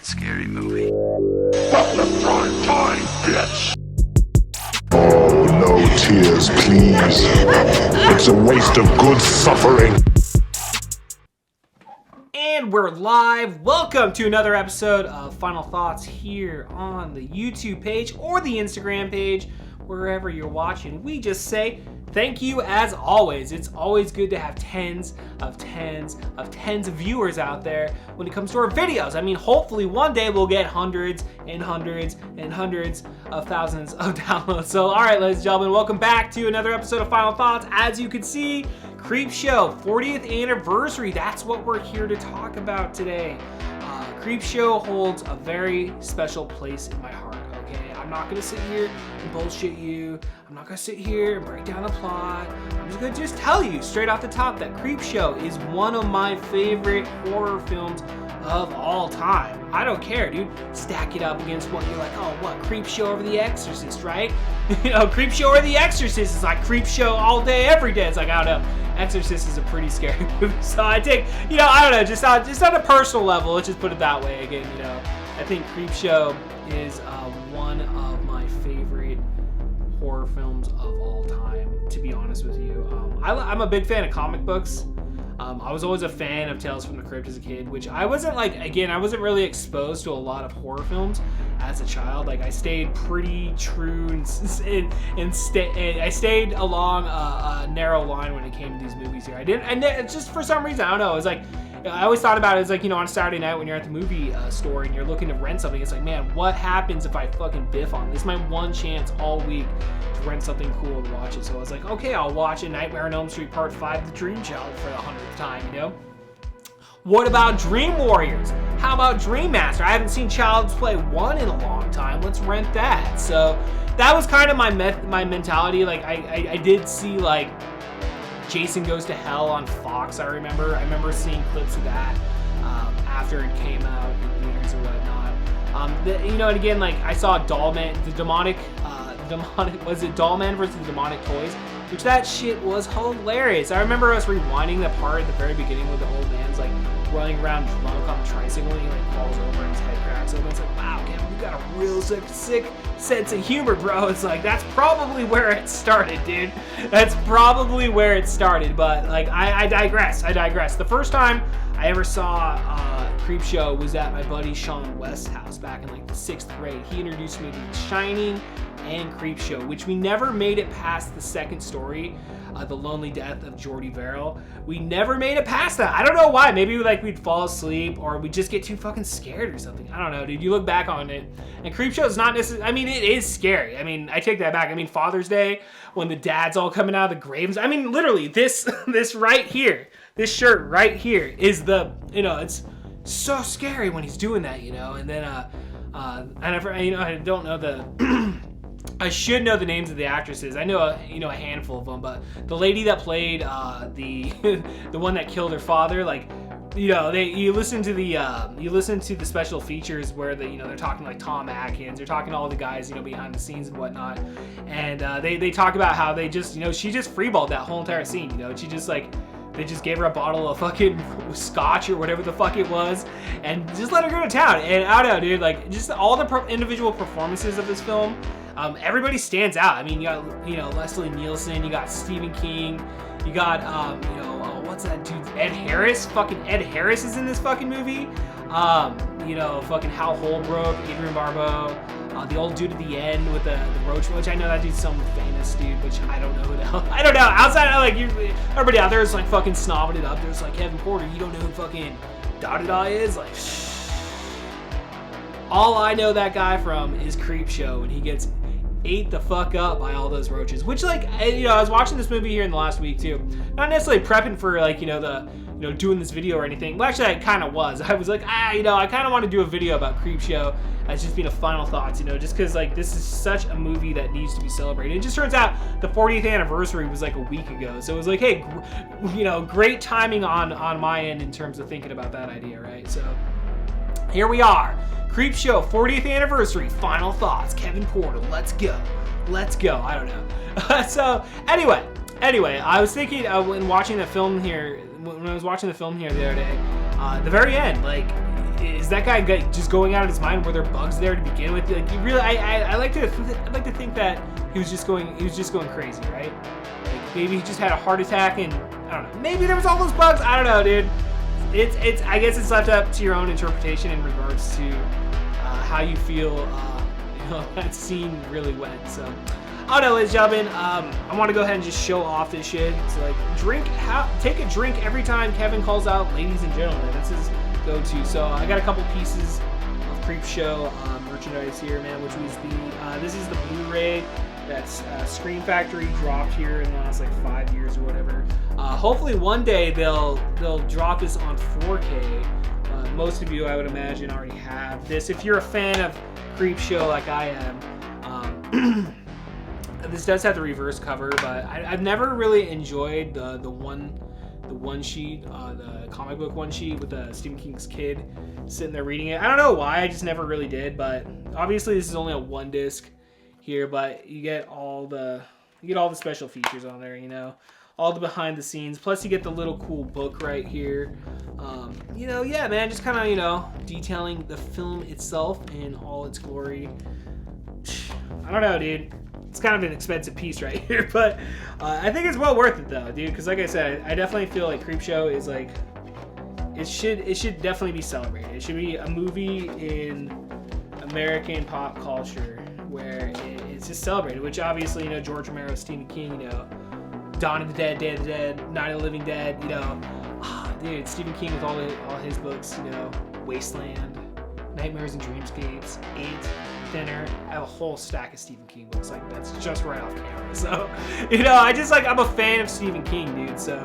scary movie. Fuck the prime time, bitch! Oh, no tears, please. It's a waste of good suffering. And we're live. Welcome to another episode of Final Thoughts here on the YouTube page or the Instagram page, wherever you're watching. We just say thank you as always. It's always good to have tens of viewers out there when it comes to our videos. I mean, hopefully one day we'll get hundreds and hundreds and hundreds of thousands of downloads. So, all right, ladies and gentlemen, welcome back to another episode of Final Thoughts. As you can see, Creepshow 40th anniversary. That's what we're here to talk about today. Creepshow holds a very special place in my heart. Okay, I'm not gonna sit here and bullshit you. I'm not gonna sit here and break down the plot. I'm just gonna tell you straight off the top that Creepshow is one of my favorite horror films of all time. I don't care, dude. Stack it up against what you're like, oh, what, Creepshow over The Exorcist, right? You know, Creepshow over The Exorcist is like Creepshow all day, every day. It's like, I don't know. Exorcist is a pretty scary movie. So I take, you know, I don't know, just on a personal level, let's just put it that way. Again, you know, I think Creepshow is one of my favorite horror films of all time, to be honest with you. I'm a big fan of comic books. I was always a fan of Tales from the Crypt as a kid, which I wasn't I wasn't really exposed to a lot of horror films as a child. Like, I stayed pretty true and I stayed along a narrow line when it came to these movies here. And just for some reason, I don't know, it was like, I always thought about it as like, you know, on a Saturday night when you're at the movie store and you're looking to rent something, it's like, man, what happens if I fucking biff on this? This is my one chance all week to rent something cool and watch it. So I was like, okay, I'll watch A Nightmare on Elm Street Part 5, The Dream Child, for the 100th time, you know? What about Dream Warriors? How about Dream Master? I haven't seen Child's Play 1 in a long time. Let's rent that. So that was kind of my mentality. Like, I did see, like, Jason Goes to Hell on Fox, I remember seeing clips of that after it came out in theaters or whatnot. You know, and again, like, I saw Dollman, was it Dollman versus the Demonic Toys? Which that shit was hilarious. I remember us rewinding the part at the very beginning where the old man's like running around drunk on a tricycle and he like falls over and his head cracks open. It's like, wow, Kevin, you got a real sick sense of humor, bro. It's like, that's probably where it started, dude. That's probably where it started. But like, I digress. The first time I ever saw Creepshow was at my buddy Sean West's house back in like the 6th grade. He introduced me to The Shining and Creepshow, which we never made it past the second story, The Lonely Death of Jordy Verrill. We never made it past that. I don't know why. Maybe like we'd fall asleep or we'd just get too fucking scared or something. I don't know, dude. You look back on it, and Creepshow is not necessarily, I mean, it is scary. I mean, I take that back. I mean, Father's Day, when the dad's all coming out of the graves. I mean, literally, this right here, this shirt right here is the, you know, it's so scary when he's doing that, you know. And then, I don't know the... I should know the names of the actresses. I know a handful of them, but the lady that played the one that killed her father, like, you know, you listen to the special features where they're talking like Tom Atkins, they're talking to all the guys, you know, behind the scenes and whatnot, and they talk about how they just, you know, she just freeballed that whole entire scene, you know, she just like, they just gave her a bottle of fucking scotch or whatever the fuck it was and just let her go to town. And I don't know, dude, like, just all the individual performances of this film, everybody stands out. I mean, you got, you know, Leslie Nielsen, you got Stephen King, you got, what's that dude? Ed Harris. Fucking Ed Harris is in this fucking movie. You know, fucking Hal Holbrook, Adrian Barbeau, the old dude at the end with the roach, which I know that dude's some famous dude, which I don't know who the hell. I don't know. Outside of like everybody out there is like fucking snobbing it up. There's like Kevin Porter. You don't know who fucking Da is? Like, shh. All I know that guy from is Creepshow, and he gets ate the fuck up by all those roaches, which, like, you know, I was watching this movie here in the last week too, not necessarily prepping for, like, you know, doing this video or anything. Well, actually I kind of was. I was like, you know, I kind of want to do a video about Creepshow as just being a final thoughts, you know, just because, like, this is such a movie that needs to be celebrated. It just turns out the 40th anniversary was like a week ago, so it was like, hey, you know, great timing on my end in terms of thinking about that idea, right? So here we are. Creepshow 40th anniversary, final thoughts. Kevin Porter, let's go. I don't know. So anyway, I was thinking when watching the film here, when I was watching the film here the other day, the very end, like, is that guy just going out of his mind? Were there bugs there to begin with? Like, you really, I like to think that he was just going crazy, right? Like, maybe he just had a heart attack, and I don't know. Maybe there was all those bugs. I don't know, dude. It's I guess it's left up to your own interpretation in regards to how you feel. That scene really went. So, I don't know, ladies and gentlemen. I want to go ahead and just show off this shit. So, like, take a drink every time Kevin calls out "ladies and gentlemen." That's his go-to. So, I got a couple pieces of Creepshow merchandise here, man. Which was this is the Blu-ray that's Screen Factory dropped here in the last like 5 years or whatever. Hopefully, one day they'll drop this on 4K. Most of you, I would imagine, already have this. If you're a fan of Creepshow like I am, this does have the reverse cover, but I've never really enjoyed the one sheet, the comic book one sheet with Stephen King's kid sitting there reading it. I don't know why, I just never really did. But obviously, this is only a 1 disc here, but you get all the special features on there. You know, all the behind the scenes. Plus, you get the little cool book right here. Yeah, man, just kind of, detailing the film itself in all its glory. I don't know, dude. It's kind of an expensive piece right here, but I think it's well worth it, though, dude. Because, like I said, I definitely feel like Creepshow is like it should definitely be celebrated. It should be a movie in American pop culture where it's just celebrated. Which obviously, George Romero, Stephen King, Dawn of the Dead, Day of the Dead, Night of the Living Dead, dude, Stephen King with all his books, Wasteland, Nightmares and Dreamscapes, 8, Thinner. I have a whole stack of Stephen King books, like, that's just right off camera. So, I'm a fan of Stephen King, dude. So,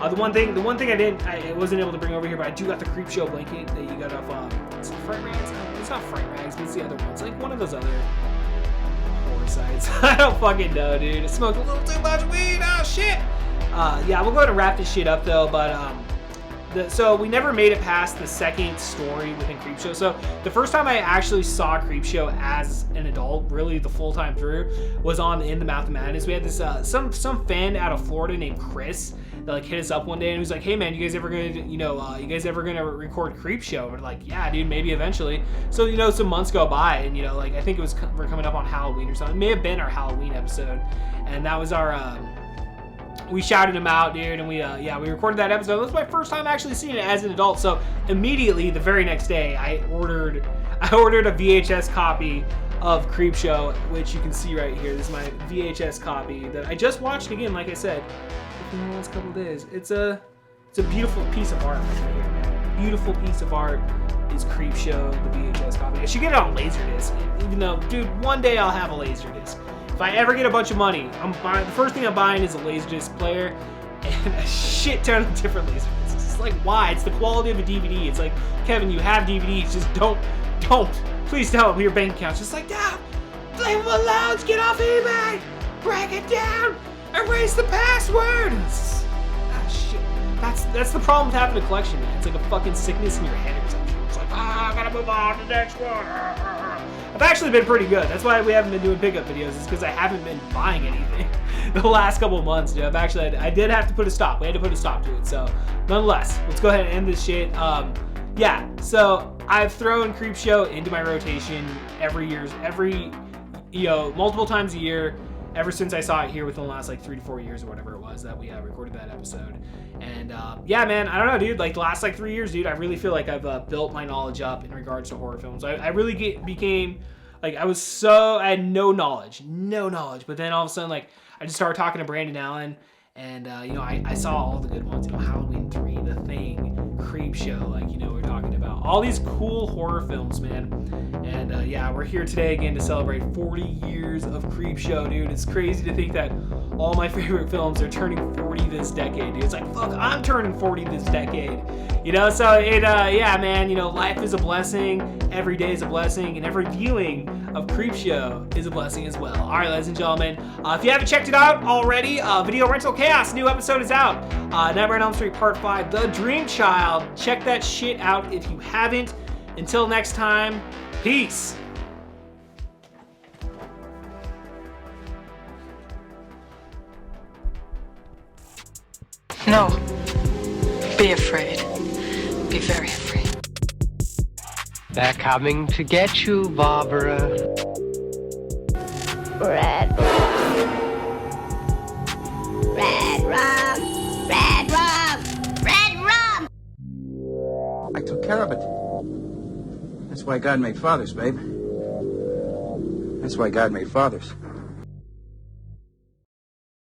the one thing I wasn't able to bring over here, but I do got the Creepshow blanket that you got off, it's Fright Rags? It's not Fright Rags, but it's the other one. It's like one of those other horror sites. I don't fucking know, dude. I smoked a little too much weed. Oh, shit. Yeah, we'll go ahead and wrap this shit up, though, but, so we never made it past the second story within Creepshow. So the first time I actually saw Creepshow as an adult, really the full time through, was on In the Mouth of Madness. We had this some fan out of Florida named Chris that like hit us up one day and he was like, "Hey man, you guys ever gonna record Creepshow?" And we're like, "Yeah, dude, maybe eventually." So some months go by and I think we're coming up on Halloween or something. It may have been our Halloween episode, and that was our. We shouted him out, dude, and we recorded that episode. That was my first time actually seeing it as an adult. So immediately, the very next day, I ordered a VHS copy of Creepshow, which you can see right here. This is my VHS copy that I just watched again. Like I said, in the last couple of days, it's a beautiful piece of art right here, man. Beautiful piece of art is Creepshow, the VHS copy. I should get it on Laserdisc, even though, dude, one day I'll have a Laserdisc. If I ever get a bunch of money, the first thing I'm buying is a Laserdisc player and a shit ton of different Laserdiscs. It's like, why? It's the quality of a DVD. It's like, Kevin, you have DVDs, just don't, please don't, your bank account's just like, "Down, flammable loads, get off eBay, break it down, erase the password." Shit. That's the problem with having a collection, man. It's like a fucking sickness in your head or something. It's like, I gotta move on to the next one. I've actually been pretty good. That's why we haven't been doing pickup videos, is because I haven't been buying anything the last couple of months, dude. I did have to put a stop. We had to put a stop to it. So, nonetheless, let's go ahead and end this shit. So I've thrown Creepshow into my rotation multiple times a year, ever since I saw it here within the last like 3 to 4 years or whatever it was that we recorded that episode. And man, I don't know, dude. Like the last 3 years, dude, I really feel like I've built my knowledge up in regards to horror films. I really became like I had no knowledge, but then all of a sudden I just started talking to Brandon Allen, and I saw all the good ones. Halloween 3, The Thing, Creepshow, we're talking about all these cool horror films, man. And we're here today again to celebrate 40 years of Creepshow, dude. It's crazy to think that all my favorite films are turning 40 this decade, dude. It's like, fuck, I'm turning 40 this decade. So it, man, life is a blessing, every day is a blessing, and every viewing of Creepshow is a blessing as well. All right, ladies and gentlemen, if you haven't checked it out already, Video Rental Chaos, new episode is out. Nightmare on Elm Street Part 5, The Dream Child. Check that shit out if you haven't. Until next time, peace. No. Be afraid. Be very afraid. They're coming to get you, Barbara. Red rum! Red rum! Red rum! I took care of it. That's why God made fathers, babe. That's why God made fathers.